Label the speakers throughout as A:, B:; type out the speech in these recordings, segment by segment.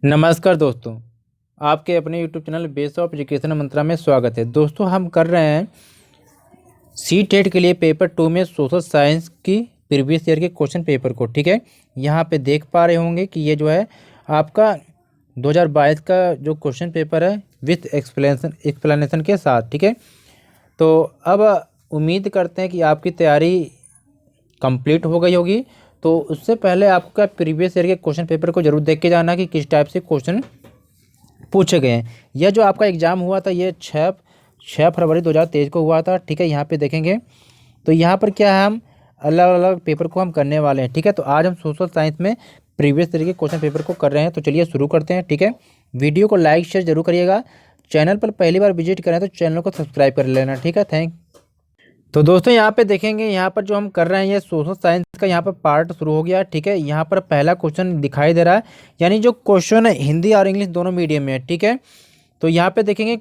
A: नमस्कार दोस्तों, आपके अपने YouTube channel Base of Education Mantra में स्वागत है। दोस्तों, हम कर रहे हैं सी टेट के लिए पेपर 2 में सोशल साइंस की प्रीवियस ईयर के क्वेश्चन पेपर को। ठीक है, यहाँ पे देख पा रहे होंगे कि ये जो है आपका 2022 का जो क्वेश्चन पेपर है विथ एक्सप्लेनेशन के साथ। ठीक है, तो अब उम्मीद करते हैं कि आपकी तैयारी कंप्लीट हो गई होगी। तो उससे पहले आपका प्रीवियस ईयर के क्वेश्चन पेपर को जरूर देख के जाना कि किस टाइप से क्वेश्चन पूछे गए हैं। यह जो आपका एग्ज़ाम हुआ था ये 6 फरवरी 2023 को हुआ था। ठीक है, यहाँ पे देखेंगे तो यहाँ पर क्या है, हम अलग अलग पेपर को हम करने वाले हैं। ठीक है, तो आज हम सोशल साइंस में प्रीवियस ईयर के क्वेश्चन पेपर को कर रहे हैं। तो चलिए शुरू करते हैं। ठीक है, वीडियो को लाइक शेयर जरूर करिएगा। चैनल पर पहली बार विजिट करें तो चैनल को सब्सक्राइब कर लेना। ठीक है, तो दोस्तों यहाँ पे देखेंगे, यहाँ पर जो हम कर रहे हैं ये सोशल साइंस का यहाँ पर पार्ट शुरू हो गया। ठीक है, यहाँ पर पहला क्वेश्चन दिखाई दे रहा है, यानी जो क्वेश्चन है हिंदी और इंग्लिश दोनों मीडियम में है। ठीक है, तो यहाँ पे देखेंगे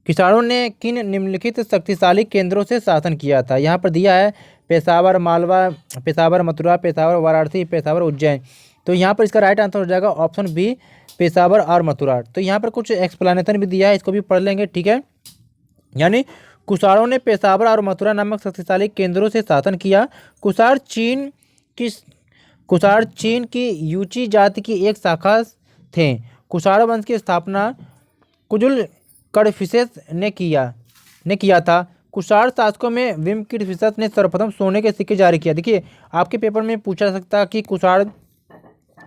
A: किसाणों ने किन निम्नलिखित शक्तिशाली केंद्रों से शासन किया था। यहाँ पर दिया है पेशावर मालवा, पेशावर मथुरा, पेशावर वाराणसी, पेशावर उज्जैन। तो यहाँ पर इसका राइट आंसर हो जाएगा ऑप्शन बी, पेशावर और मथुरा। तो यहाँ पर कुछ एक्सप्लेनेशन भी दिया है, इसको भी पढ़ लेंगे। ठीक है, यानी कुषाणों ने पेशावर और मथुरा नामक शक्तिशाली केंद्रों से शासन किया। कुषाण चीन की यूची जाति की एक शाखा थे। कुषाण वंश की स्थापना कुजुल कडफिसेस ने किया था। कुषाण शासकों में विम किडफिसेस ने सर्वप्रथम सोने के सिक्के जारी किया। देखिए, आपके पेपर में पूछा सकता है कि कुषाण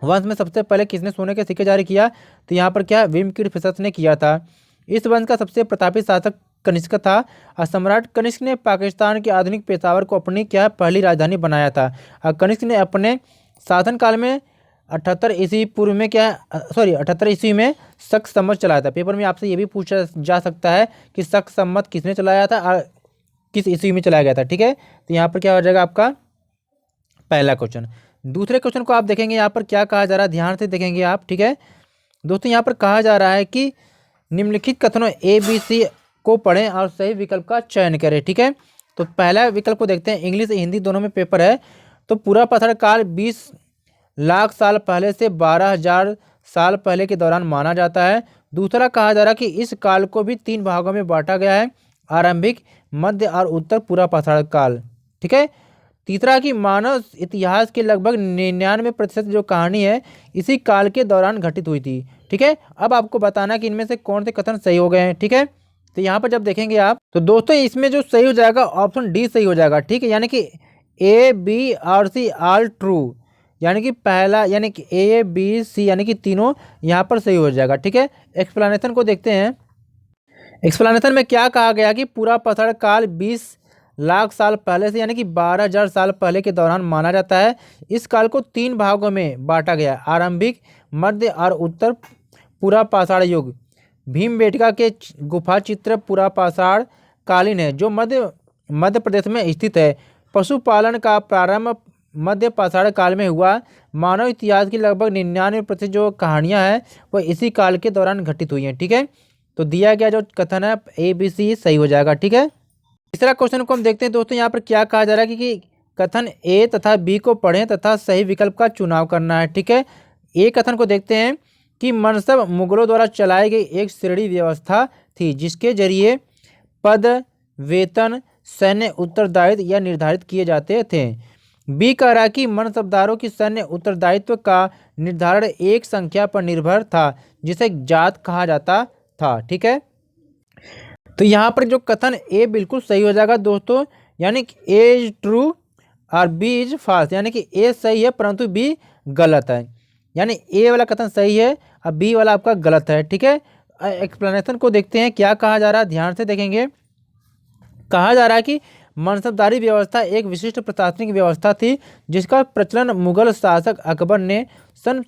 A: वंश में सबसे पहले किसने सोने के सिक्के जारी किया, तो यहाँ पर क्या विम किडफिसेस ने किया था। इस वंश का सबसे प्रतापी शासक कनिष्क था और सम्राट कनिष्क ने पाकिस्तान के आधुनिक पेशावर को अपनी पहली राजधानी बनाया था। और कनिष्क ने अपने शासनकाल में 78 ईस्वी पूर्व में 78 ईस्वी में शक सम्मत चलाया था। पेपर में आपसे ये भी पूछा जा सकता है कि शक सम्मत किसने चलाया था और किस ईस्वी में चलाया गया था। ठीक है, तो यहाँ पर क्या हो जाएगा आपका पहला क्वेश्चन। दूसरे क्वेश्चन को आप देखेंगे, यहाँ पर क्या कहा जा रहा है, ध्यान से देखेंगे आप। ठीक है दोस्तों, यहाँ पर कहा जा रहा है कि निम्नलिखित कथनों ABC को पढ़ें और सही विकल्प का चयन करें। ठीक है, तो पहला विकल्प को देखते हैं। इंग्लिश हिंदी दोनों में पेपर है। तो पूरा पत्थर काल 20 लाख साल पहले से 12,000 साल पहले के दौरान माना जाता है। दूसरा कहा जा रहा है कि इस काल को भी 3 भागों में बांटा गया है, आरंभिक, मध्य और उत्तर पूरा पत्थर काल। ठीक है, तीसरा कि मानव इतिहास के लगभग 99% जो कहानी है इसी काल के दौरान घटित हुई थी। ठीक है, अब आपको बताना कि इनमें से कौन से कथन सही हो गए हैं। ठीक है, तो यहाँ पर जब देखेंगे आप तो दोस्तों इसमें जो सही हो जाएगा ऑप्शन डी सही हो जाएगा। ठीक है, यानी कि A, B और C ऑल ट्रू, यानी कि पहला यानी कि A, B, C यानी कि तीनों यहाँ पर सही हो जाएगा। ठीक है, एक्सप्लेनेशन को देखते हैं। एक्सप्लेनेशन में क्या कहा गया कि पूरा पत्थर काल 20 लाख साल पहले से यानी कि 12,000 साल पहले के दौरान माना जाता है। इस काल को 3 भागों में बांटा गया, आरंभिक, मध्य और उत्तर पूरा पाषाण युग। भीमबेटका के गुफा चित्र पूरा पाषाण कालीन है जो मध्य प्रदेश में स्थित है। पशुपालन का प्रारंभ मध्य पाषाण काल में हुआ। मानव इतिहास की लगभग 99% जो कहानियां हैं वो इसी काल के दौरान घटित हुई हैं। ठीक है, तो दिया गया जो कथन है ABC सही हो जाएगा। ठीक है, तीसरा क्वेश्चन को हम देखते हैं दोस्तों। यहाँ पर क्या कहा जा रहा है कि कथन A तथा B को पढ़ें तथा सही विकल्प का चुनाव करना है। ठीक है, A कथन को देखते हैं कि मनसब मुगलों द्वारा चलाई गई एक श्रेणी व्यवस्था थी जिसके जरिए पद, वेतन, सैन्य उत्तरदायित्व या निर्धारित किए जाते थे। बी कह रहा है कि मनसबदारों की सैन्य उत्तरदायित्व का निर्धारण एक संख्या पर निर्भर था जिसे जात कहा जाता था। ठीक है, तो यहाँ पर जो कथन ए बिल्कुल सही हो जाएगा दोस्तों, यानी कि ए इज ट्रू और बी इज फॉल्स, यानी कि ए सही है परंतु बी गलत है। यानी ए वाला कथन सही है और बी वाला आपका गलत है। ठीक है, एक्सप्लेनेशन को देखते हैं क्या कहा जा रहा है, ध्यान से देखेंगे। कहा जा रहा है कि मनसबदारी व्यवस्था एक विशिष्ट प्रशासनिक व्यवस्था थी जिसका प्रचलन मुगल शासक अकबर ने सन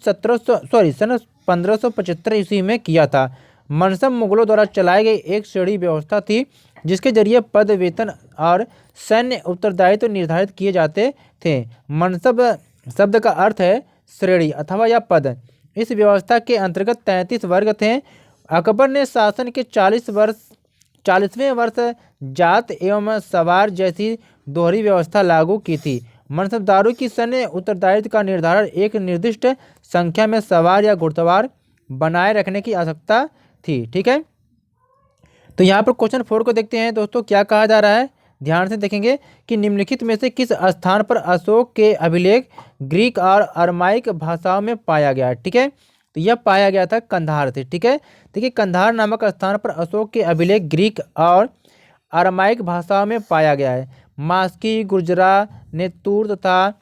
A: 1575 ईस्वी में किया था। मनसब मुगलों द्वारा चलाई गई एक श्रेणी व्यवस्था थी जिसके जरिए पद, वेतन और सैन्य उत्तरदायित्व निर्धारित किए जाते थे। मनसब शब्द का अर्थ है श्रेणी अथवा या पद। इस व्यवस्था के अंतर्गत 33 वर्ग थे। अकबर ने शासन के 40वें वर्ष जात एवं सवार जैसी दोहरी व्यवस्था लागू की थी। मनसबदारों की सैन्य उत्तरदायित्व का निर्धारण एक निर्दिष्ट संख्या में सवार या घुड़सवार बनाए रखने की आवश्यकता थी। ठीक है, तो यहाँ पर क्वेश्चन 4 को देखते हैं दोस्तों, क्या कहा जा रहा है, ध्यान से देखेंगे कि निम्नलिखित में से किस स्थान पर अशोक के अभिलेख ग्रीक और अरमाइक भाषाओं में पाया गया। ठीक है, तो यह पाया गया था कंधार से। ठीक है, देखिए कंधार नामक स्थान पर अशोक के अभिलेख ग्रीक और अरमाइक भाषाओं में पाया गया है। मास्की, गुर्जरा, नेतुर तथा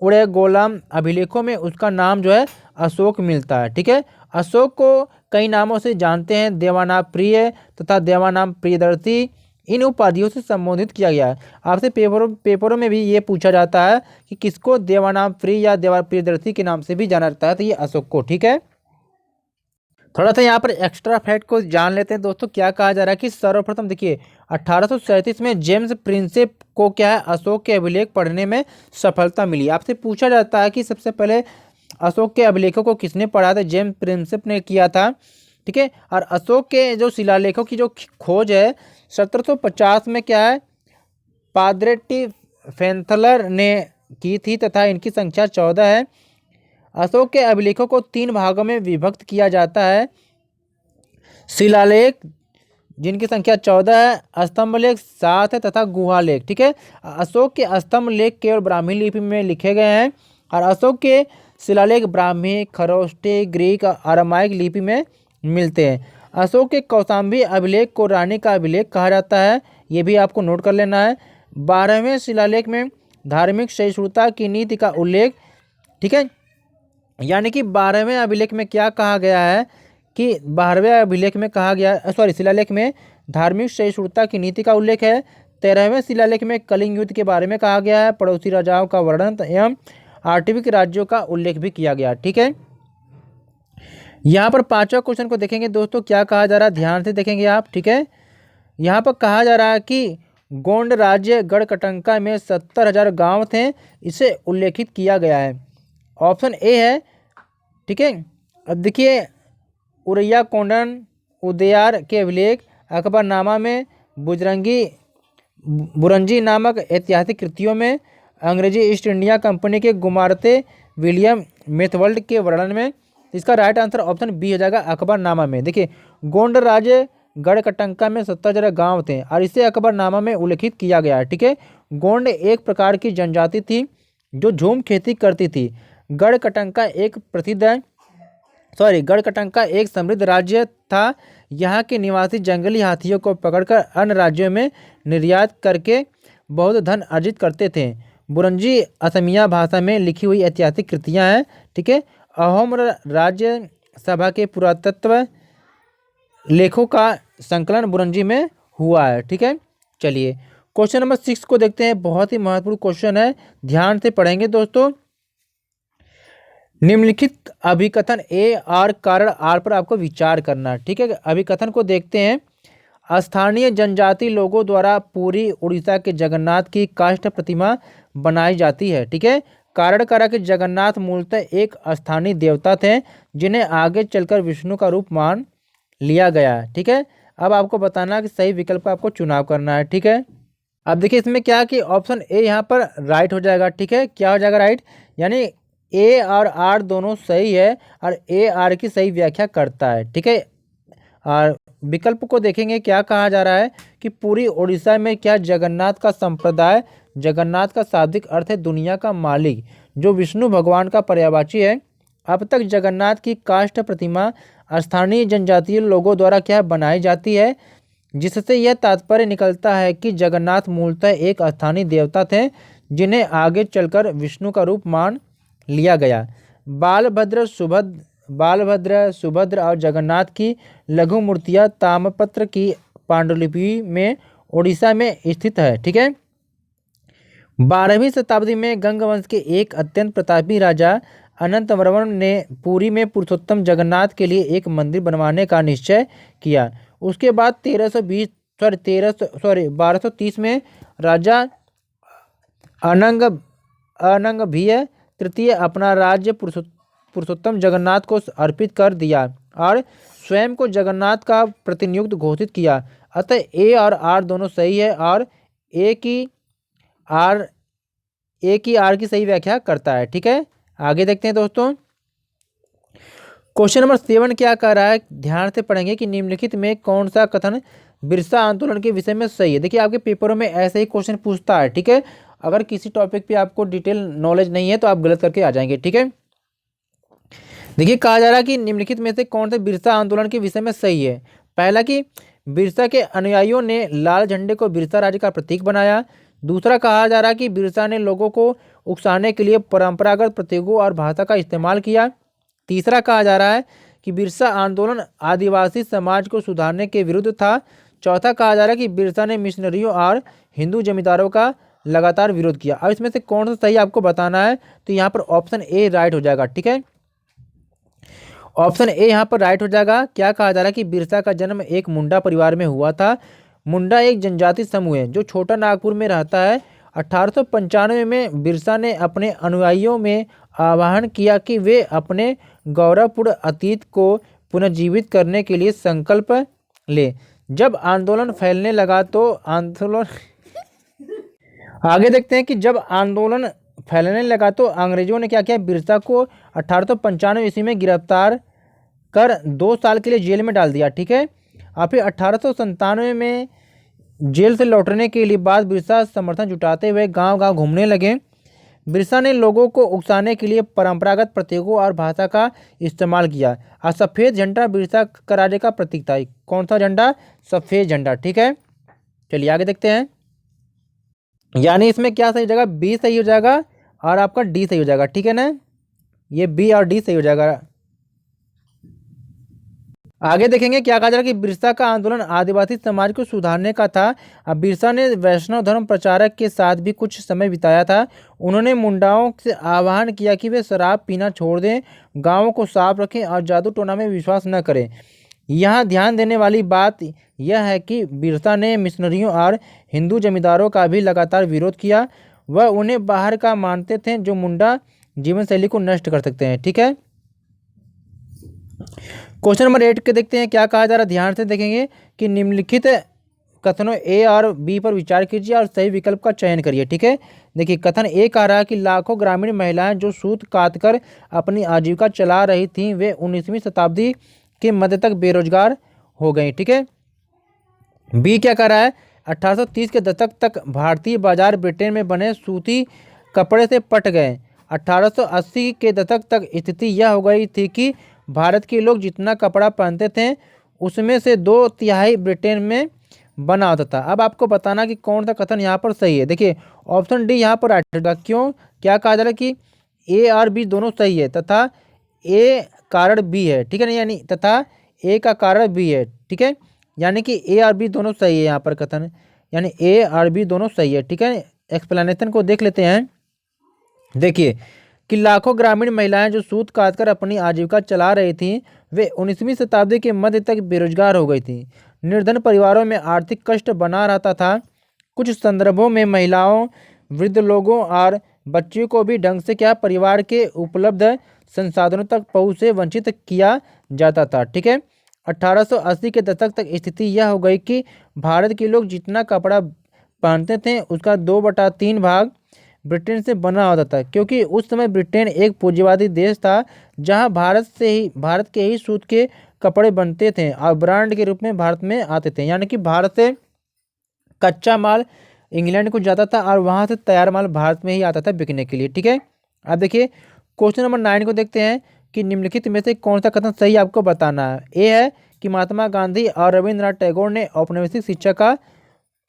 A: उड़ेगोलम अभिलेखों में उसका नाम जो है अशोक मिलता है। ठीक है, अशोक को कई नामों से जानते हैं, देवानाम प्रिय तथा देवानाम प्रियदर्शी, इन उपाधियों से संबोधित किया गया है। आपसे पेपरों में भी ये पूछा जाता है कि किसको देवानाम प्रिय या देवा प्रियदर्शी के नाम से भी जाना जाता है, तो ये अशोक को। ठीक है, थोड़ा सा यहाँ पर एक्स्ट्रा फैक्ट को जान लेते हैं दोस्तों, क्या कहा जा रहा है कि सर्वप्रथम देखिए 1837 में जेम्स प्रिंसेप को क्या है अशोक के अभिलेख पढ़ने में सफलता मिली। आपसे पूछा जाता है कि सबसे पहले अशोक के अभिलेखों को किसने पढ़ा था, जेम्स प्रिंसेप ने किया था। ठीक है, और अशोक के जो शिलालेखों की जो खोज है 1750 में क्या है पाद्रेटी फेंथलर ने की थी तथा इनकी संख्या 14 है। अशोक के अभिलेखों को 3 भागों में विभक्त किया जाता है, शिलालेख जिनकी संख्या 14 है, स्तंभलेख 7 है तथा गुहालेख। ठीक है, अशोक के स्तंभलेख केवल ब्राह्मी लिपि में लिखे गए हैं और अशोक के शिलालेख ब्राह्मी, खरोष्टी, ग्रीक और अरमाइक लिपि में मिलते हैं। अशोक के कौशाम्बी अभिलेख को रानी का अभिलेख कहा जाता है, ये भी आपको नोट कर लेना है। 12वें शिलालेख में धार्मिक सहिष्णुता की नीति का उल्लेख। ठीक है, यानी कि 12वें अभिलेख में क्या कहा गया है कि 12वें अभिलेख में कहा गया शिलालेख में धार्मिक सहिष्णुता की नीति का उल्लेख है। 13वें शिलालेख में कलिंग युद्ध के बारे में कहा गया है, पड़ोसी राजाओं का वर्णन एवं आर्टविक राज्यों का उल्लेख भी किया गया। ठीक है, यहाँ पर 5वां क्वेश्चन को देखेंगे दोस्तों, क्या कहा जा रहा है, ध्यान से देखेंगे आप। ठीक है, यहाँ पर कहा जा रहा है कि गोंड राज्य गढ़कटंका में 70,000 गांव थे, इसे उल्लेखित किया गया है। ऑप्शन ए है। ठीक है, अब देखिए उरैया कोंडन उदयार के अभिलेख, अकबरनामा में, बुरंजी नामक ऐतिहासिक कृतियों में, अंग्रेजी ईस्ट इंडिया कंपनी के गुमारते विलियम मेथवर्ल्ड के वर्णन में। इसका राइट आंसर ऑप्शन बी हो जाएगा, अकबरनामा में। देखिए गोंड राज्य गढ़कटंका में 70,000 गांव थे और इसे अकबरनामा में उल्लेखित किया गया है। ठीक है, गोंड एक प्रकार की जनजाति थी जो झूम खेती करती थी। गढ़कटंका एक समृद्ध राज्य था। यहाँ के निवासी जंगली हाथियों को पकड़कर अन्य राज्यों में निर्यात करके बहुत धन अर्जित करते थे। बुरंजी असमिया भाषा में लिखी हुई ऐतिहासिक कृतियाँ हैं। ठीक है, अहोम राज्य सभा के पुरातत्व लेखों का संकलन बुरंजी में हुआ है। ठीक है, चलिए क्वेश्चन नंबर 6 को देखते हैं, बहुत ही महत्वपूर्ण क्वेश्चन है, ध्यान से पढ़ेंगे दोस्तों। निम्नलिखित अभिकथन ए और कारण आर पर आपको विचार करना है। ठीक है, अभिकथन को देखते हैं। स्थानीय जनजाति लोगों द्वारा पूरी उड़ीसा के जगन्नाथ की काष्ठ प्रतिमा बनाई जाती है। ठीक है, कारण करा कि जगन्नाथ मूलतः एक स्थानीय देवता थे जिन्हें आगे चलकर विष्णु का रूप मान लिया गया। ठीक है, अब आपको बताना कि सही विकल्प का आपको चुनाव करना है। ठीक है, अब देखिए इसमें क्या कि ऑप्शन ए यहाँ पर राइट हो जाएगा। ठीक है, क्या हो जाएगा राइट, यानी ए और आर दोनों सही है और ए आर की सही व्याख्या करता है। ठीक है, और विकल्प को देखेंगे, क्या कहा जा रहा है कि पूरी उड़ीसा में क्या जगन्नाथ का संप्रदाय, जगन्नाथ का शाब्दिक अर्थ है दुनिया का मालिक, जो विष्णु भगवान का पर्यायवाची है। अब तक जगन्नाथ की काष्ठ प्रतिमा स्थानीय जनजातीय लोगों द्वारा क्या बनाई जाती है, जिससे यह तात्पर्य निकलता है कि जगन्नाथ मूलतः एक स्थानीय देवता थे जिन्हें आगे चलकर विष्णु का रूप मान लिया गया। बालभद्र, सुभद्र और जगन्नाथ की लघु मूर्तियाँ ताम्रपत्र की पांडुलिपि में उड़ीसा में स्थित है। ठीक है, 12वीं शताब्दी में गंग वंश के एक अत्यंत प्रतापी राजा अनंतवर्मन ने पुरी में पुरुषोत्तम जगन्नाथ के लिए एक मंदिर बनवाने का निश्चय किया। उसके बाद 1230 में राजा अनंगभीय तृतीय अपना राज्य पुरुषोत्तम जगन्नाथ को अर्पित कर दिया और स्वयं को जगन्नाथ का प्रतिनियुक्त घोषित किया। अतः ए और आर दोनों सही है और ए की आर ए की आर की सही व्याख्या करता है। ठीक है, आगे देखते हैं दोस्तों। क्वेश्चन नंबर 7 क्या कह रहा है, ध्यान से पढ़ेंगे कि निम्नलिखित में कौन सा कथन बिरसा आंदोलन के विषय में सही है। देखिए आपके पेपरों में ऐसे ही क्वेश्चन पूछता है। ठीक है, अगर किसी टॉपिक पे आपको डिटेल नॉलेज नहीं है तो आप गलत करके आ जाएंगे। ठीक है, देखिए कहा जा रहा है कि निम्नलिखित में से कौन सा बिरसा आंदोलन के विषय में सही है। पहला कि बिरसा के अनुयायियों ने लाल झंडे को बिरसा राज्य का प्रतीक बनाया। दूसरा कहा जा रहा है कि बिरसा ने लोगों को उकसाने के लिए परंपरागत प्रतीकों और भाषा का इस्तेमाल किया। तीसरा कहा जा रहा है कि बिरसा आंदोलन आदिवासी समाज को सुधारने के विरुद्ध था। चौथा कहा जा रहा है कि बिरसा ने मिशनरियों और हिंदू जमींदारों का लगातार विरोध किया। अब इसमें से कौन सा सही आपको बताना है, तो यहाँ पर ऑप्शन ए राइट हो जाएगा। ठीक है, ऑप्शन ए यहाँ पर राइट हो जाएगा। क्या कहा जा रहा है कि बिरसा का जन्म एक मुंडा परिवार में हुआ था। मुंडा एक जनजाति समूह है जो छोटा नागपुर में रहता है। 1895 में बिरसा ने अपने अनुयायियों में आह्वान किया कि वे अपने गौरवपूर्ण अतीत को पुनर्जीवित करने के लिए संकल्प ले। जब आंदोलन फैलने लगा तो आंदोलन आगे देखते हैं कि जब आंदोलन फैलने लगा तो अंग्रेजों ने क्या किया, बिरसा को 1895 ईस्वी में गिरफ्तार कर 2 साल के लिए जेल में डाल दिया। ठीक है, और फिर 1897 में जेल से लौटने के लिए बाद बिरसा समर्थन जुटाते हुए गांव-गांव घूमने लगे। बिरसा ने लोगों को उकसाने के लिए परंपरागत प्रतीकों और भाषा का इस्तेमाल किया और सफ़ेद झंडा बिरसा का राज्य का प्रतीक था। कौन सा झंडा, सफ़ेद झंडा। ठीक है, चलिए आगे देखते हैं। यानी इसमें क्या सही हो जाएगा, बी सही हो जाएगा और आपका डी सही हो जाएगा। ठीक है ना, ये बी और डी सही हो जाएगा। आगे देखेंगे क्या कहा जा रहा है कि बिरसा का आंदोलन आदिवासी समाज को सुधारने का था। अब बिरसा ने वैष्णव धर्म प्रचारक के साथ भी कुछ समय बिताया था। उन्होंने मुंडाओं से आह्वान किया कि वे शराब पीना छोड़ दें, गांवों को साफ रखें और जादू टोना में विश्वास न करें। यहाँ ध्यान देने वाली बात यह है कि बिरसा ने मिशनरियों और हिंदू जमींदारों का भी लगातार विरोध किया। वह उन्हें बाहर का मानते थे जो मुंडा जीवन शैली को नष्ट कर सकते हैं। ठीक है, क्वेश्चन नंबर 8 के देखते हैं क्या कहा जा रहा है। ध्यान से देखेंगे कि निम्नलिखित कथनों ए और बी पर विचार कीजिए और सही विकल्प का चयन करिए। ठीक है, देखिए कथन ए कह रहा है कि लाखों ग्रामीण महिलाएं जो सूत काट कर अपनी आजीविका चला रही थीं वे 19वीं शताब्दी के मध्य तक बेरोजगार हो गई। ठीक है, बी क्या कह रहा है, 1830 के दशक तक भारतीय बाजार ब्रिटेन में बने सूती कपड़े से पट गए। 1880 के दशक तक स्थिति यह हो गई थी कि भारत के लोग जितना कपड़ा पहनते थे उसमें से 2/3 ब्रिटेन में बना होता था। अब आपको बताना कि कौन सा कथन यहाँ पर सही है। देखिए ऑप्शन डी यहाँ पर राइट होगा। क्यों, क्या कहा जा रहा है कि ए और बी दोनों सही है तथा ए कारण बी है। ठीक है ना, यानी तथा ए का कारण बी है। ठीक है, यानी कि ए और बी दोनों सही है यहाँ पर कथन, यानी ए और बी दोनों सही है। ठीक है, एक्सप्लेनेशन को देख लेते हैं। देखिए कि लाखों ग्रामीण महिलाएं जो सूत काटकर अपनी आजीविका चला रही थीं वे 19वीं शताब्दी के मध्य तक बेरोजगार हो गई थीं। निर्धन परिवारों में आर्थिक कष्ट बना रहता था। कुछ संदर्भों में महिलाओं, वृद्ध लोगों और बच्चों को भी ढंग से क्या परिवार के उपलब्ध संसाधनों तक पहुँच से वंचित किया जाता था। ठीक है, 1880 के दशक तक स्थिति यह हो गई कि भारत के लोग जितना कपड़ा पहनते थे उसका 2/3 भाग ब्रिटेन से बना होता था, क्योंकि उस समय ब्रिटेन एक पूंजीवादी देश था जहां भारत के ही सूत के कपड़े बनते थे और ब्रांड के रूप में भारत में आते थे। यानी कि भारत से कच्चा माल इंग्लैंड को जाता था और वहां से तैयार माल भारत में ही आता था बिकने के लिए। ठीक है, अब देखिए क्वेश्चन नंबर 9 को देखते हैं कि निम्नलिखित में से कौन सा कथन सही आपको बताना है। ए है कि महात्मा गांधी और रविंद्रनाथ टैगोर ने औपनिवेशिक शिक्षा का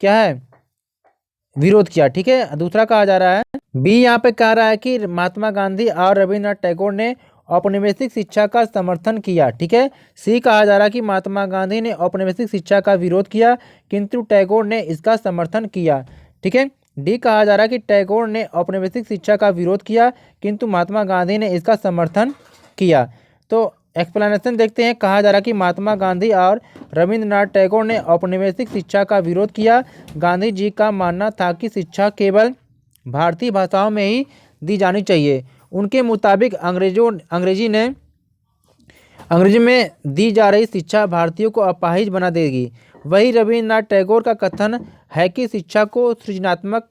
A: क्या है, विरोध किया। ठीक है, दूसरा कहा जा रहा है बी यहाँ पे कह रहा है कि महात्मा गांधी और रविंद्रनाथ टैगोर ने औपनिवेशिक शिक्षा का समर्थन किया। ठीक है, सी कहा जा रहा है कि महात्मा गांधी ने औपनिवेशिक शिक्षा का विरोध किया किंतु टैगोर ने इसका समर्थन किया। ठीक है, डी कहा जा रहा है कि टैगोर ने औपनिवेशिक शिक्षा का विरोध किया किंतु महात्मा गांधी ने इसका समर्थन किया। तो एक्सप्लेनेशन देखते हैं। कहा जा रहा है कि महात्मा गांधी और रविंद्रनाथ टैगोर ने औपनिवेशिक शिक्षा का विरोध किया। गांधी जी का मानना था कि शिक्षा केवल भारतीय भाषाओं में ही दी जानी चाहिए। उनके मुताबिक अंग्रेजी में दी जा रही शिक्षा भारतीयों को अपाहिज बना देगी। वही रविन्द्रनाथ टैगोर का कथन है कि शिक्षा को सृजनात्मक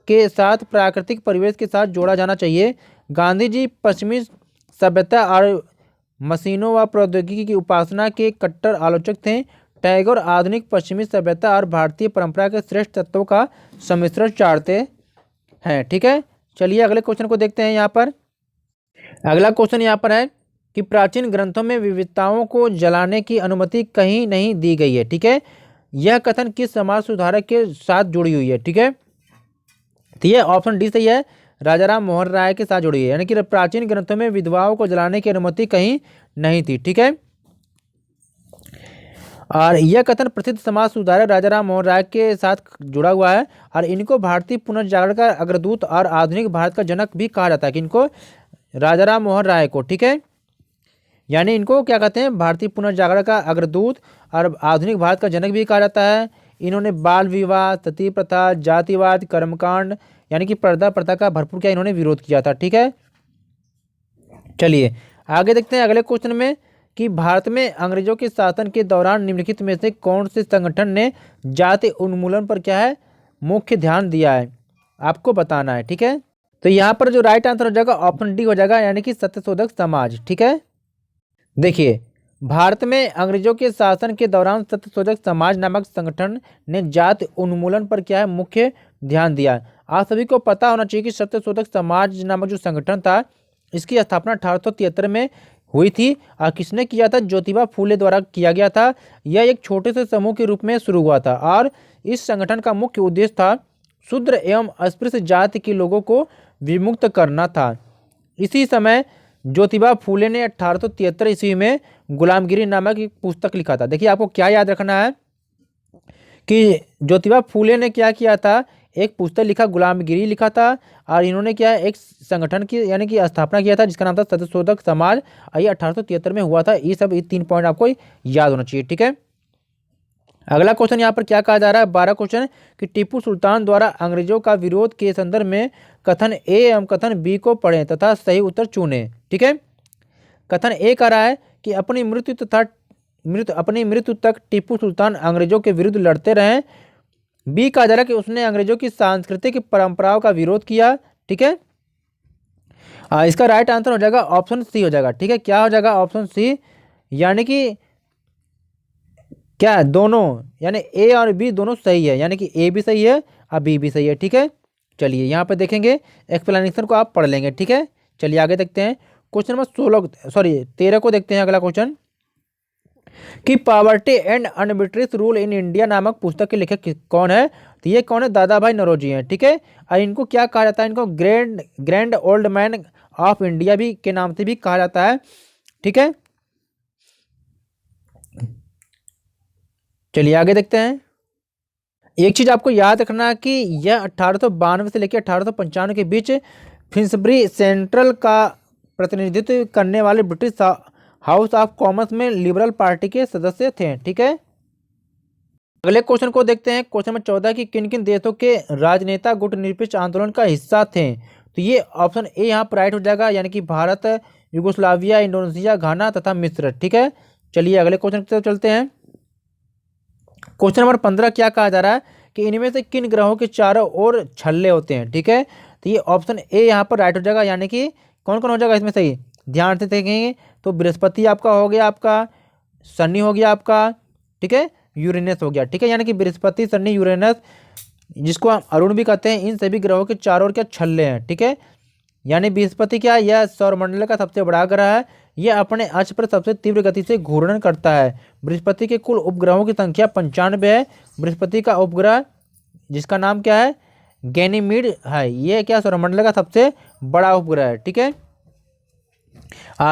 A: के साथ प्राकृतिक परिवेश के साथ जोड़ा जाना चाहिए। गांधी जी पश्चिमी सभ्यता और मशीनों व प्रौद्योगिकी की उपासना के कट्टर आलोचक थे। टैगोर आधुनिक पश्चिमी सभ्यता और भारतीय परंपरा के श्रेष्ठ तत्वों का सम्मिश्रण चाहते हैं। ठीक है, चलिए अगले क्वेश्चन को देखते हैं। यहाँ पर अगला क्वेश्चन यहाँ पर है कि प्राचीन ग्रंथों में विविधताओं को जलाने की अनुमति कहीं नहीं दी गई है। ठीक है, यह कथन किस समाज सुधारक के साथ जुड़ी हुई है? ठीक है, तो ये ऑप्शन डी सही है, राजाराम मोहन राय के साथ जुड़ी है, यानी कि प्राचीन ग्रंथों में विधवाओं को जलाने की अनुमति कहीं नहीं थी। ठीक है, और यह कथन प्रसिद्ध समाज सुधारक राजाराम मोहन राय के साथ जुड़ा हुआ है और इनको भारतीय पुनर्जागरण का अग्रदूत और आधुनिक भारत का जनक भी कहा जाता है। कि इनको राजाराम मोहन राय को, ठीक है, यानी इनको क्या कहते हैं, भारतीय पुनर्जागरण का अग्रदूत और आधुनिक भारत का जनक भी कहा जाता है। इन्होंने बाल विवाह, सती प्रथा, जातिवाद, कर्मकांड यानी कि पर्दा प्रथा का भरपूर क्या इन्होंने विरोध किया था। ठीक है, चलिए आगे देखते हैं अगले क्वेश्चन में कि भारत में अंग्रेजों के शासन के दौरान निम्नलिखित में से कौन से संगठन ने जाति उन्मूलन पर क्या है मुख्य ध्यान दिया है, आपको बताना है। ठीक है, तो यहाँ पर जो राइट आंसर हो जाएगा ऑप्शन डी हो जाएगा, यानी कि सत्यशोधक समाज। ठीक है, देखिए भारत में अंग्रेजों के शासन के दौरान सत्यशोधक समाज नामक संगठन ने जाति उन्मूलन पर क्या है मुख्य ध्यान दिया। आप सभी को पता होना चाहिए कि सत्यशोधक समाज नामक जो संगठन था इसकी स्थापना 1873 में हुई थी और किसने किया था, ज्योतिबा फूले द्वारा किया गया था। यह एक छोटे से समूह के रूप में शुरू हुआ था और इस संगठन का मुख्य उद्देश्य था शूद्र एवं अस्पृश्य जाति के लोगों को विमुक्त करना था। इसी समय ज्योतिबा फूले ने 1873 ईस्वी में गुलामगिरी नामक एक पुस्तक लिखा था। देखिए आपको क्या याद रखना है कि ज्योतिबा फूले ने क्या किया था, एक पुस्तक लिखा, गुलामगिरी लिखा था और इन्होंने क्या है एक संगठन की यानी कि स्थापना किया था जिसका नाम था सत्यशोधक समाज। ये 1873 में हुआ था। ये 3 पॉइंट आपको याद होना चाहिए। ठीक है, अगला क्वेश्चन यहाँ पर क्या कहा जा रहा है, 12 क्वेश्चन कि टीपू सुल्तान द्वारा अंग्रेजों का विरोध के संदर्भ में कथन ए एवं कथन बी को पढ़ें तथा सही उत्तर चुनें। ठीक है, कथन ए कह रहा है कि अपनी मृत्यु तक टीपू सुल्तान अंग्रेजों के विरुद्ध लड़ते रहे। बी कहा जा रहा है कि उसने अंग्रेजों की सांस्कृतिक परंपराओं का विरोध किया। ठीक है, इसका राइट आंसर हो जाएगा ऑप्शन सी हो जाएगा। ठीक है, क्या हो जाएगा ऑप्शन सी, यानी कि क्या दोनों यानी ए और बी दोनों सही है, यानी कि ए भी सही है और बी भी सही है। ठीक है, चलिए यहाँ पे देखेंगे, एक्सप्लेनेशन को आप पढ़ लेंगे। ठीक है, चलिए आगे देखते हैं क्वेश्चन नंबर 13 को देखते हैं। अगला क्वेश्चन कि poverty and unarbitrary rule in India नामक पुस्तक के लेखक कौन है, तो ये कौन है, दादा भाई नौरोजी हैं। ठीक है, और इनको क्या कहा जाता है, इनको grand old man of India भी के नाम से भी कहा जाता है। ठीक है, चलिए आगे देखते हैं। एक चीज आपको याद रखना कि यह 1892 से लेकर 1895 के बीच फिन्सबरी सेंट्रल का प्रतिनिधित्व करने वाले ब्रिटिश हाउस ऑफ कॉमन्स में लिबरल पार्टी के सदस्य थे। ठीक है, अगले क्वेश्चन को देखते हैं। क्वेश्चन नंबर 14 कि किन किन देशों के राजनेता गुटनिरपेक्ष आंदोलन का हिस्सा थे, तो ये ऑप्शन ए यहाँ पर राइट हो जाएगा, यानी कि भारत, यूगोस्लाविया, इंडोनेशिया, घाना तथा मिस्र। ठीक है, चलिए अगले क्वेश्चन की तरफ चलते हैं। क्वेश्चन नंबर 15 क्या कहा जा रहा है कि इनमें से किन ग्रहों के चारों ओर छल्ले होते हैं। ठीक है, तो ये ऑप्शन ए यहाँ पर राइट हो जाएगा, यानी कि कौन कौन हो जाएगा इसमें सही, ध्यान से देखेंगे तो बृहस्पति आपका हो गया, आपका शनि हो गया आपका, ठीक है, यूरेनस हो गया। ठीक है, यानी कि बृहस्पति, शनि, यूरेनस जिसको हम अरुण भी कहते हैं, इन सभी ग्रहों के चारों ओर क्या छल्ले हैं। ठीक है, यानी बृहस्पति क्या, यह सौरमंडल का सबसे बड़ा ग्रह है। यह अपने अक्ष पर सबसे तीव्र गति से घूर्णन करता है। बृहस्पति के कुल उपग्रहों की संख्या 95 है। बृहस्पति का उपग्रह जिसका नाम क्या है, गैनीमीड है, यह क्या सौरमंडल का सबसे बड़ा उपग्रह है। ठीक है,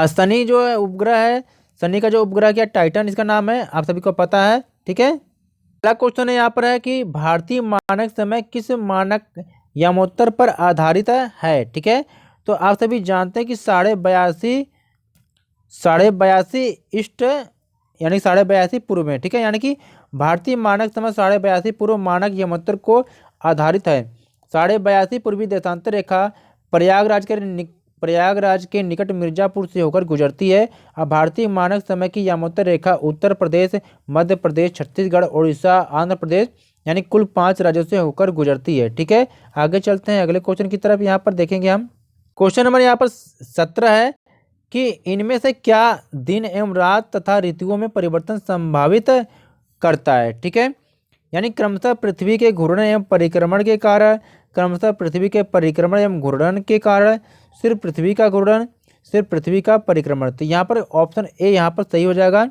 A: शनि जो है उपग्रह है, शनि का जो उपग्रह क्या टाइटन इसका नाम है, आप सभी को पता है। ठीक है, अगला क्वेश्चन है यहाँ पर है कि भारतीय मानक समय किस मानक यामोत्तर पर आधारित है। ठीक है, तो आप सभी जानते हैं कि 82.5 ईस्ट यानी 82.5 पूर्व में। ठीक है, यानी कि भारतीय मानक समय 82.5 पूर्व मानक यामोत्तर को आधारित है। 82.5 पूर्वी देशांतर रेखा प्रयागराज के निकट मिर्जापुर से होकर गुजरती है। अब भारतीय मानक समय की यामोत्तर रेखा उत्तर प्रदेश, मध्य प्रदेश, छत्तीसगढ़, उड़ीसा, आंध्र प्रदेश यानी कुल 5 राज्यों से होकर गुजरती है। ठीक है, आगे चलते हैं अगले क्वेश्चन की तरफ। यहाँ पर देखेंगे हम क्वेश्चन नंबर यहाँ पर 17 है कि इनमें से क्या दिन एवं रात तथा ऋतुओं में परिवर्तन संभावित करता है। ठीक है, यानी क्रमशः पृथ्वी के घूर्णन एवं परिक्रमण के कारण, क्रमशः पृथ्वी के परिक्रमण एवं घूर्णन के कारण, सिर्फ पृथ्वी का घूर्णन, सिर्फ पृथ्वी का परिक्रमण। तो यहाँ पर ऑप्शन ए यहाँ पर सही हो जाएगा।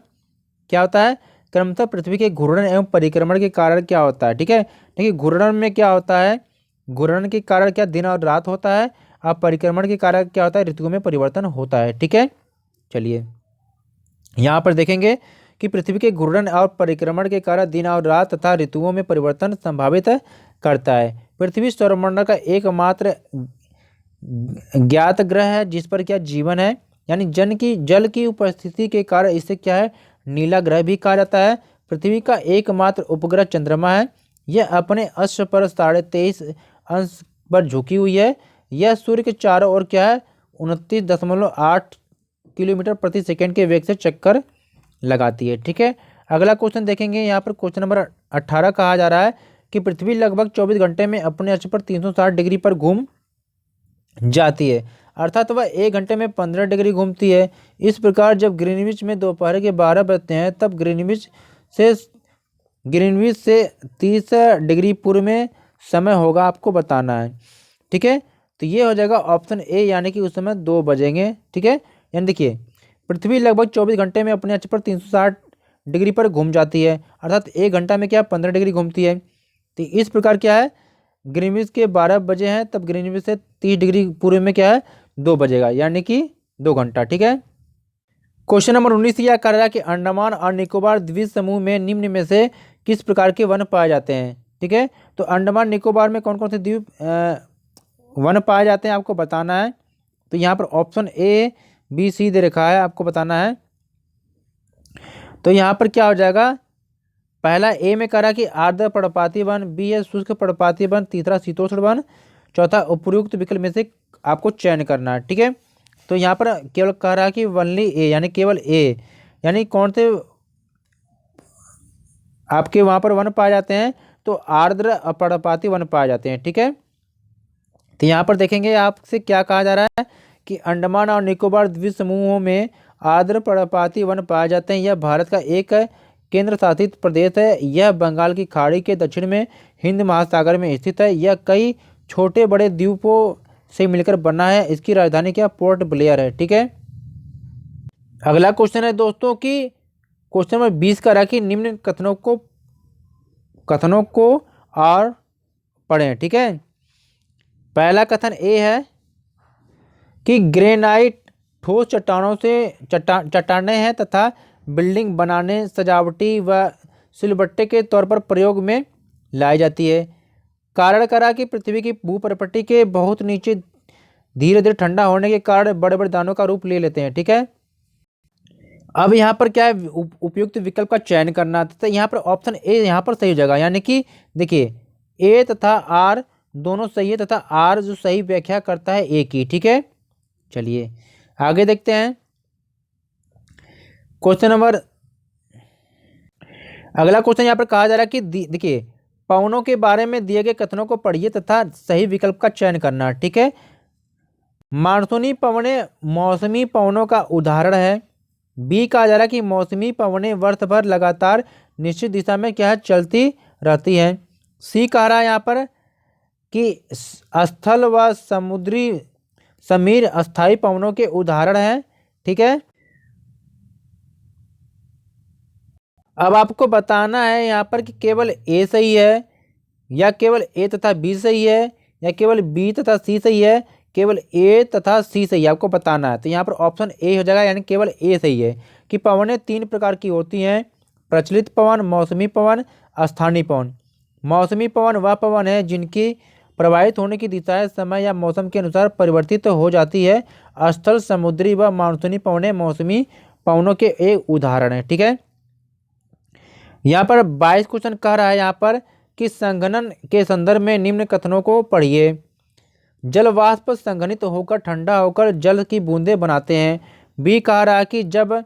A: क्या होता है, क्रमशः पृथ्वी के घूर्णन एवं परिक्रमण के कारण क्या होता है। ठीक है, देखिए घूर्णन में क्या होता है, घूर्णन के कारण क्या दिन और रात होता है, और परिक्रमण के कारण क्या होता है, ऋतुओं में परिवर्तन होता है। ठीक है, चलिए यहाँ पर देखेंगे कि पृथ्वी के घूर्णन और परिक्रमण के कारण दिन और रात तथा ऋतुओं में परिवर्तन संभावित करता है। पृथ्वी सौरमंडल का एकमात्र ज्ञात ग्रह है जिस पर क्या जीवन है, यानी जल की उपस्थिति के कारण इसे क्या है, नीला ग्रह भी कहा जाता है। पृथ्वी का एकमात्र उपग्रह चंद्रमा है। यह अपने अक्ष पर 23.5 अंश पर झुकी हुई है। यह सूर्य के चारों ओर क्या है, 29.8 किलोमीटर प्रति सेकंड के वेग से चक्कर लगाती है। ठीक है, अगला क्वेश्चन देखेंगे। यहाँ पर क्वेश्चन नंबर 18 कहा जा रहा है कि पृथ्वी लगभग 24 घंटे में अपने अक्ष पर 360 डिग्री पर घूम जाती है, अर्थात वह 1 घंटे में 15 डिग्री घूमती है। इस प्रकार जब ग्रीनविच में दोपहर के 12 बजते हैं तब ग्रीनविच से 30 डिग्री पूर्व में समय होगा, आपको बताना है। ठीक है, तो ये हो जाएगा ऑप्शन ए, यानी कि उस समय 2 बजेंगे। ठीक है, यानी देखिए पृथ्वी लगभग 24 घंटे में अपने अक्ष पर 360 डिग्री पर घूम जाती है, अर्थात 1 घंटा में क्या 15 डिग्री घूमती है। तो इस प्रकार क्या है, ग्रीनविच के 12 बजे हैं तब ग्रीनविच से 30 डिग्री पूर्व में क्या है 2 बजेगा, यानी कि 2 घंटा। ठीक है, क्वेश्चन नंबर 19 यह कह रहा है कि अंडमान और निकोबार द्वीप समूह में निम्न में से किस प्रकार के वन पाए जाते हैं। ठीक है, तो अंडमान निकोबार में कौन कौन से द्वीप वन पाए जाते हैं, आपको बताना है। तो यहाँ पर ऑप्शन ए बी सी दे रखा है, आपको बताना है। तो यहाँ पर क्या हो जाएगा, पहला ए में कह रहा है कि आर्द्र पर्णपाती वन, बी है शुष्क पर्णपाती वन, तीसरा शीतोष्ण वन, चौथा उपयुक्त विकल्प में से आपको चयन करना है। ठीक है, तो यहाँ पर केवल कह रहा है कि वनली ए, यानी केवल ए, यानी कौन से आपके वहाँ पर वन पाए जाते हैं, तो आर्द्र पर्णपाती वन पाए जाते हैं। ठीक है, तो यहाँ पर देखेंगे आपसे क्या कहा जा रहा है कि अंडमान और निकोबार द्वीप समूहों में आर्द्र पर्णपाती वन पाए जाते हैं। यह भारत का एक केंद्र शासित प्रदेश है। यह बंगाल की खाड़ी के दक्षिण में हिंद महासागर में स्थित है। यह कई छोटे बड़े द्वीपों से मिलकर बना है। इसकी राजधानी क्या पोर्ट ब्लेयर है। ठीक है, अगला क्वेश्चन है दोस्तों कि क्वेश्चन नंबर 20 का रहा कि निम्न कथनों को और पढ़ें। ठीक है, पहला कथन ए है कि ग्रेनाइट ठोस चट्टानों से चट्टानें हैं तथा बिल्डिंग बनाने, सजावटी व सिलबट्टे के तौर पर प्रयोग में लाई जाती है। कारण करा कि पृथ्वी की भूपटपट्टी के बहुत नीचे धीरे धीरे ठंडा होने के कारण बड़े बड़े दानों का रूप ले लेते हैं। ठीक है, अब यहाँ पर क्या है, उपयुक्त विकल्प का चयन करना, तो यहाँ पर ऑप्शन ए यहाँ पर सही हो जाएगा। यानी कि देखिए ए तथा आर दोनों सही है तथा आर जो सही व्याख्या करता है ए की। ठीक है, चलिए आगे देखते हैं क्वेश्चन नंबर, अगला क्वेश्चन यहाँ पर कहा जा रहा है कि देखिए पवनों के बारे में दिए गए कथनों को पढ़िए तथा सही विकल्प का चयन करना। ठीक है, मानसूनी पवनें मौसमी पवनों का उदाहरण है। बी कहा जा रहा है कि मौसमी पवनें वर्ष भर लगातार निश्चित दिशा में क्या है चलती रहती हैं। सी कह रहा है यहाँ पर कि स्थल व समुद्री समीर अस्थायी पवनों के उदाहरण हैं। ठीक है, अब आपको बताना है यहाँ पर कि केवल ए सही है या केवल ए तथा बी सही है या केवल बी तथा सी सही है, केवल ए तथा सी सही है, आपको बताना है। तो यहाँ पर ऑप्शन ए हो जाएगा, यानी केवल ए सही है कि पवनें 3 प्रकार की होती हैं, प्रचलित पवन, मौसमी पवन, स्थानीय पवन। मौसमी पवन वह पवन है जिनकी प्रवाहित होने की दिशाएं समय या मौसम के अनुसार परिवर्तित हो जाती है। स्थल, समुद्री व मानसूनी पवनें मौसमी पवनों के एक उदाहरण है। ठीक है, यहाँ पर 22 क्वेश्चन कह रहा है यहाँ पर कि संघनन के संदर्भ में निम्न कथनों को पढ़िए। जल वाष्प संघनित होकर ठंडा होकर जल की बूंदें बनाते हैं। बी कह रहा है कि जब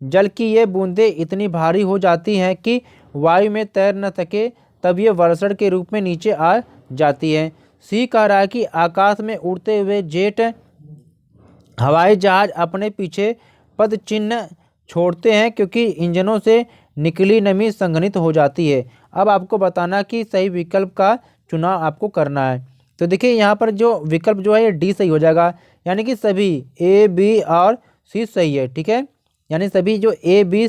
A: जल की ये बूंदें इतनी भारी हो जाती हैं कि वायु में तैर न सके तब ये वर्षण के रूप में नीचे आ जाती है। सी कह रहा है कि आकाश में उड़ते हुए जेट हवाई जहाज अपने पीछे पद चिन्ह छोड़ते हैं क्योंकि इंजनों से निकली नमी संघनित हो जाती है। अब आपको बताना कि सही विकल्प का चुनाव आपको करना है। तो देखिए यहाँ पर जो विकल्प जो है ये डी सही हो जाएगा, यानी कि सभी ए बी और सी सही है। ठीक है, यानी सभी जो ए बी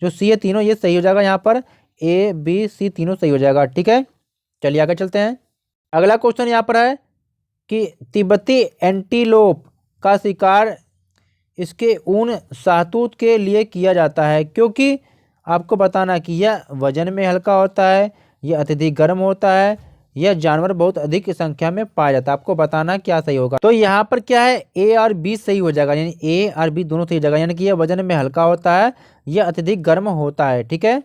A: जो सी है तीनों ये सही हो जाएगा। यहाँ पर ए बी सी तीनों सही हो जाएगा। ठीक है, चलिए आगे चलते हैं। अगला क्वेश्चन यहाँ पर है कि तिब्बती एंटीलोप का शिकार इसके ऊन शाहतूत के लिए किया जाता है क्योंकि आपको बताना कि यह वजन में हल्का होता है, यह अत्यधिक गर्म होता है, यह जानवर बहुत अधिक संख्या में पाया जाता है। आपको बताना क्या सही होगा। तो यहाँ पर क्या है, ए और बी सही हो जाएगा, यानी ए और बी दोनों सही हो जाएगा, यानी कि यह वजन में हल्का होता है, यह अत्यधिक गर्म होता है। ठीक है,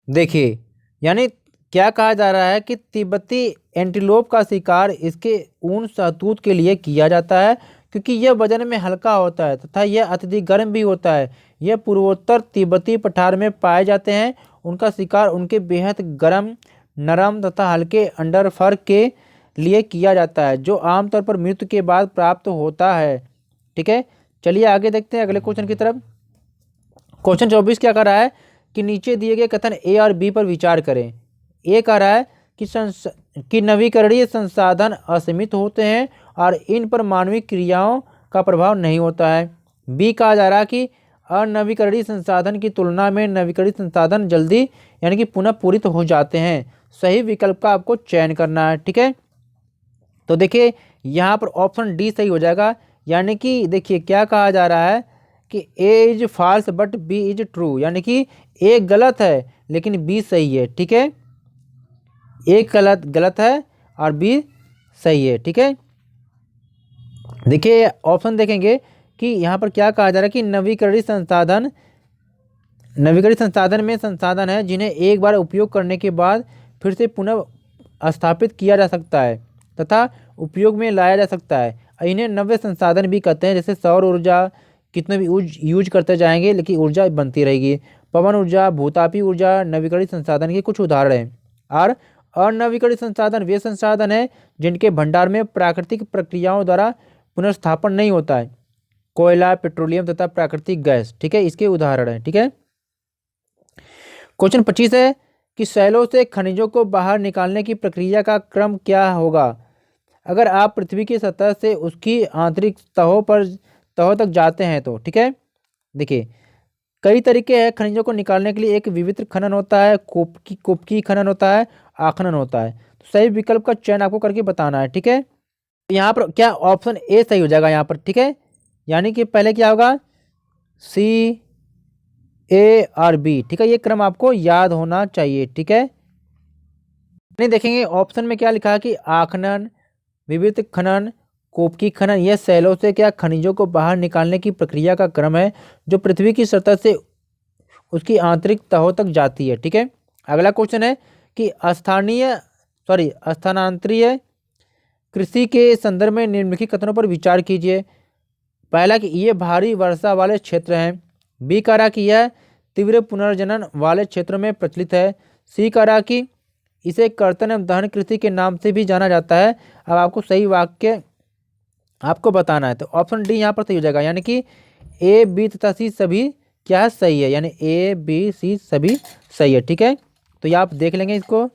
A: देखिए यानी क्या कहा जा रहा है कि तिब्बती एंटीलोप का शिकार इसके ऊन शहतूत के लिए किया जाता है क्योंकि यह वजन में हल्का होता है तथा यह अत्यधिक गर्म भी होता है। यह पूर्वोत्तर तिब्बती पठार में पाए जाते हैं। उनका शिकार उनके बेहद गर्म, नरम तथा हल्के अंडरफर के लिए किया जाता है जो आमतौर पर मृत्यु के बाद प्राप्त होता है। ठीक है, चलिए आगे देखते हैं अगले क्वेश्चन की तरफ। क्वेश्चन 24 क्या कर रहा है कि नीचे दिए गए कथन ए और बी पर विचार करें। ए कह रहा है कि नवीकरणीय संसाधन असीमित होते हैं और इन पर मानवीय क्रियाओं का प्रभाव नहीं होता है। बी कहा जा रहा है कि अनवीकरणीय संसाधन की तुलना में नवीकरणीय संसाधन जल्दी यानी कि पुनः पूरित हो जाते हैं। सही विकल्प का आपको चयन करना है। ठीक है, तो देखिए यहाँ पर ऑप्शन डी सही हो जाएगा, यानी कि देखिए क्या कहा जा रहा है कि A is false but B is true, यानी कि ए गलत है लेकिन बी सही है। ठीक है, ए गलत है और बी सही है। ठीक है, देखिए ऑप्शन देखेंगे कि यहाँ पर क्या कहा जा रहा है कि नवीकरणीय संसाधन में संसाधन है जिन्हें एक बार उपयोग करने के बाद फिर से पुनः स्थापित किया जा सकता है तथा उपयोग में लाया जा सकता है। इन्हें नव्य संसाधन भी कहते हैं, जैसे सौर ऊर्जा कितने भी यूज करते जाएंगे लेकिन ऊर्जा बनती रहेगी। पवन ऊर्जा, भूतापी ऊर्जा नवीकरणीय संसाधन के कुछ उदाहरण हैं। और अनवीकरणीय संसाधन वे संसाधन हैं जिनके भंडार में प्राकृतिक प्रक्रियाओं द्वारा पुनर्स्थापन नहीं होता है। कोयला, पेट्रोलियम तथा प्राकृतिक गैस, ठीक है, इसके उदाहरण हैं। ठीक है, क्वेश्चन 25 है कि शैलों से खनिजों को बाहर निकालने की प्रक्रिया का क्रम क्या होगा अगर आप पृथ्वी की सतह से उसकी आंतरिक तहों तक जाते हैं तो। ठीक है, देखिए कई तरीके हैं खनिजों को निकालने के लिए। एक विविध खनन होता है, कुपकी खनन होता है, आखनन होता है। तो सही विकल्प का चयन आपको करके बताना है। ठीक है, यहाँ पर क्या ऑप्शन ए सही हो जाएगा यहाँ पर। ठीक है, यानी कि पहले क्या होगा, सी, ए और बी। ठीक है, ये क्रम आपको याद होना चाहिए। ठीक है, नहीं देखेंगे ऑप्शन में क्या लिखा है कि आखनन, विविध खनन, कुपकी खनन, यह शैलों से क्या खनिजों को बाहर निकालने की प्रक्रिया का क्रम है जो पृथ्वी की सतह से उसकी आंतरिक तहों तक जाती है। ठीक है, अगला क्वेश्चन है कि स्थानांतरीय कृषि के संदर्भ में निम्नलिखित कथनों पर विचार कीजिए। पहला कि ये भारी वर्षा वाले क्षेत्र हैं। बी कह रहा कि यह तीव्र पुनर्जनन वाले क्षेत्रों में प्रचलित है। सी कह रहा कि इसे कर्तन एवं दहन कृषि के नाम से भी जाना जाता है। अब आपको सही वाक्य आपको बताना है, तो ऑप्शन डी यहाँ पर सही हो जाएगा, यानी कि ए बी तथा सी सभी क्या है, सही है, यानी ए बी सी सभी सही है। ठीक है, तो ये आप देख लेंगे इसको।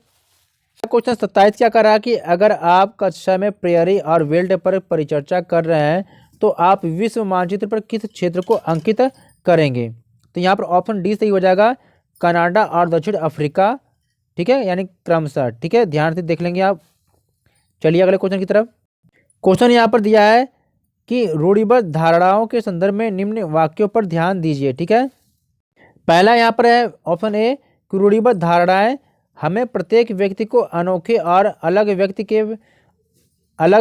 A: क्वेश्चन 27 क्या कर रहा है कि अगर आप कक्षा में प्रेयरी और वेल्ड पर परिचर्चा कर रहे हैं तो आप विश्व मानचित्र पर किस क्षेत्र को अंकित करेंगे। तो यहाँ पर ऑप्शन डी सही हो जाएगा, कनाडा और दक्षिण अफ्रीका। ठीक है, यानी क्रमशः। ठीक है, ध्यान से देख लेंगे आप। चलिए अगले क्वेश्चन की तरफ। क्वेश्चन यहाँ पर दिया है कि रूढ़िबद्ध धारणाओं के संदर्भ में निम्न वाक्यों पर ध्यान दीजिए। ठीक है, पहला यहाँ पर है ऑप्शन ए कि रूढ़िबद्ध धारणाएं हमें प्रत्येक व्यक्ति को अनोखे और अलग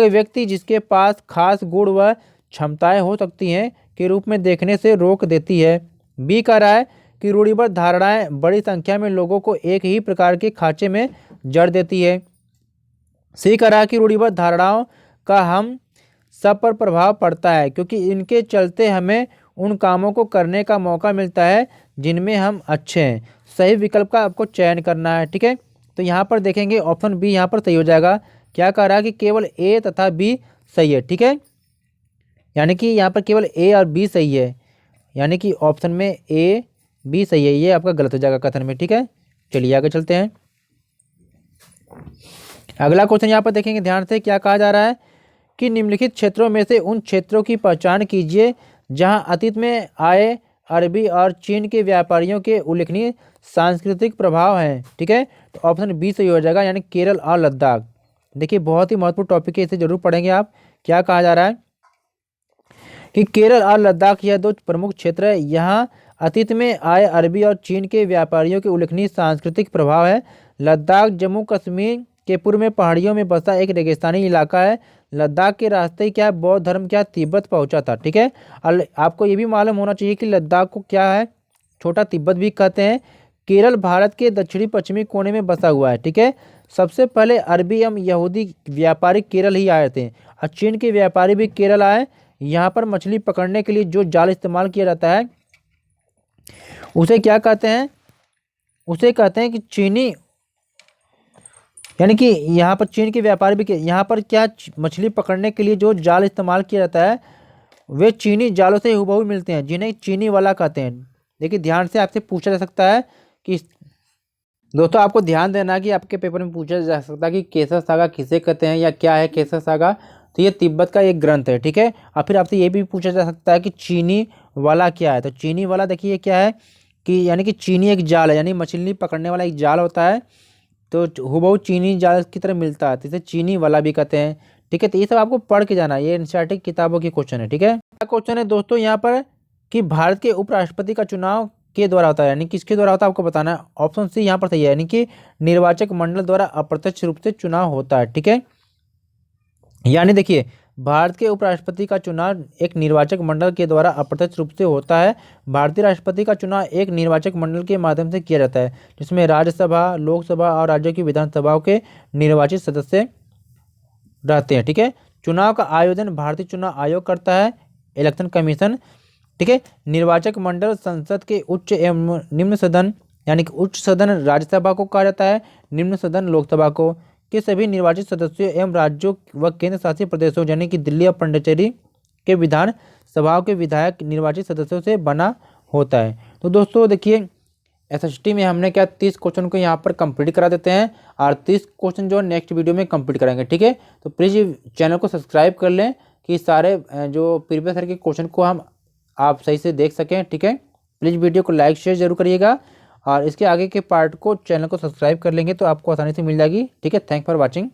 A: व्यक्ति जिसके पास खास गुण व क्षमताएं हो सकती हैं के रूप में देखने से रोक देती है। बी कह रहा है कि रूढ़िबद्ध धारणाएं बड़ी संख्या में लोगों को एक ही प्रकार के खांचे में जड़ देती है। सी कह रहा है कि रूढ़िबद्ध धारणाओं का हम सब पर प्रभाव पड़ता है क्योंकि इनके चलते हमें उन कामों को करने का मौका मिलता है जिनमें हम अच्छे हैं। सही विकल्प का आपको चयन करना है। ठीक है, तो यहाँ पर देखेंगे ऑप्शन बी यहाँ पर सही हो जाएगा। क्या कह रहा है कि केवल ए तथा बी सही है, ठीक है, यानी कि यहाँ पर केवल ए और बी सही है, यानी कि ऑप्शन में ए बी सही है, ये आपका गलत हो जाएगा कथन में, ठीक है। चलिए आगे चलते हैं। अगला क्वेश्चन यहाँ पर देखेंगे ध्यान से, क्या कहा जा रहा है कि निम्नलिखित क्षेत्रों में से उन क्षेत्रों की पहचान कीजिए जहां अतीत में आए अरबी और चीन के व्यापारियों के उल्लेखनीय सांस्कृतिक प्रभाव हैं, ठीक है। तो ऑप्शन बी सही हो जाएगा, यानी केरल और लद्दाख। देखिए बहुत ही महत्वपूर्ण टॉपिक है, इसे जरूर पढ़ेंगे आप। क्या कहा जा रहा है कि केरल और लद्दाख यह दो प्रमुख क्षेत्र है, यहाँ अतीत में आए अरबी और चीन के व्यापारियों के उल्लेखनीय सांस्कृतिक प्रभाव है। लद्दाख जम्मू कश्मीर के पूर्व में पहाड़ियों में बसा एक रेगिस्तानी इलाका है। लद्दाख के रास्ते क्या बौद्ध धर्म क्या तिब्बत पहुंचा था, ठीक है। और आपको ये भी मालूम होना चाहिए कि लद्दाख को क्या है, छोटा तिब्बत भी कहते हैं। केरल भारत के दक्षिणी पश्चिमी कोने में बसा हुआ है, ठीक है। सबसे पहले अरबी एवं यहूदी व्यापारी केरल ही आए थे और चीन के व्यापारी भी केरल आए। यहाँ पर मछली पकड़ने के लिए जो जाल इस्तेमाल किया जाता है उसे क्या कहते हैं, उसे कहते हैं कि चीनी, यानी कि यहाँ पर चीन के व्यापारी भी, यहाँ पर क्या मछली पकड़ने के लिए जो जाल इस्तेमाल किया जाता है वे चीनी जालों से हुबहू मिलते हैं, जिन्हें चीनी वाला कहते हैं। देखिए ध्यान से आपसे पूछा जा सकता है कि दोस्तों आपको ध्यान देना कि आपके पेपर में पूछा जा सकता है कि केसर सागा किसे कहते हैं या क्या है केसर सागा। तो ये तिब्बत का एक ग्रंथ है, ठीक है। और फिर आपसे ये भी पूछा जा सकता है कि चीनी वाला क्या है। तो चीनी वाला देखिए क्या है कि यानी कि चीनी एक जाल है, यानी मछली पकड़ने वाला एक जाल होता है, तो हुबहू चीनी जाल की तरह मिलता है, तो इसे चीनी वाला भी कहते हैं, ठीक है। तो ये सब आपको पढ़ के जाना है, ये एनसीईआरटी किताबों के क्वेश्चन है, ठीक है। क्वेश्चन है दोस्तों यहाँ पर कि भारत के उपराष्ट्रपति का चुनाव के द्वारा होता है, यानी किसके द्वारा होता है आपको बताना है। ऑप्शन सी यहाँ पर सही है, यानी कि निर्वाचक मंडल द्वारा अप्रत्यक्ष रूप से चुनाव होता है, ठीक है। यानी देखिए भारत के उपराष्ट्रपति का चुनाव एक निर्वाचक मंडल के द्वारा अप्रत्यक्ष रूप से होता है। भारतीय राष्ट्रपति का चुनाव एक निर्वाचक मंडल के माध्यम से किया जाता है, जिसमें राज्यसभा, लोकसभा और राज्यों की विधानसभाओं के निर्वाचित सदस्य रहते हैं, ठीक है। चुनाव का आयोजन भारतीय चुनाव आयोग करता है, इलेक्शन कमीशन, ठीक है। निर्वाचक मंडल संसद के उच्च एवं निम्न सदन, यानी कि उच्च सदन राज्यसभा को कहा जाता है, निम्न सदन लोकसभा को, के सभी निर्वाचित सदस्यों एवं राज्यों व केंद्र शासित प्रदेशों यानी कि दिल्ली और पुडुचेरी के विधान सभाओं के विधायक निर्वाचित सदस्यों से बना होता है। तो दोस्तों देखिए एसएसटी में हमने क्या 30 क्वेश्चन को यहाँ पर कंप्लीट करा देते हैं और 30 क्वेश्चन जो नेक्स्ट वीडियो में कंप्लीट करेंगे, ठीक है। तो प्लीज़ चैनल को सब्सक्राइब कर लें कि सारे जो प्रीवियस ईयर के क्वेश्चन को हम आप सही से देख सकें, ठीक है। प्लीज़ वीडियो को लाइक शेयर जरूर करिएगा और इसके आगे के पार्ट को चैनल को सब्सक्राइब कर लेंगे तो आपको आसानी से मिल जाएगी, ठीक है। Thank for watching.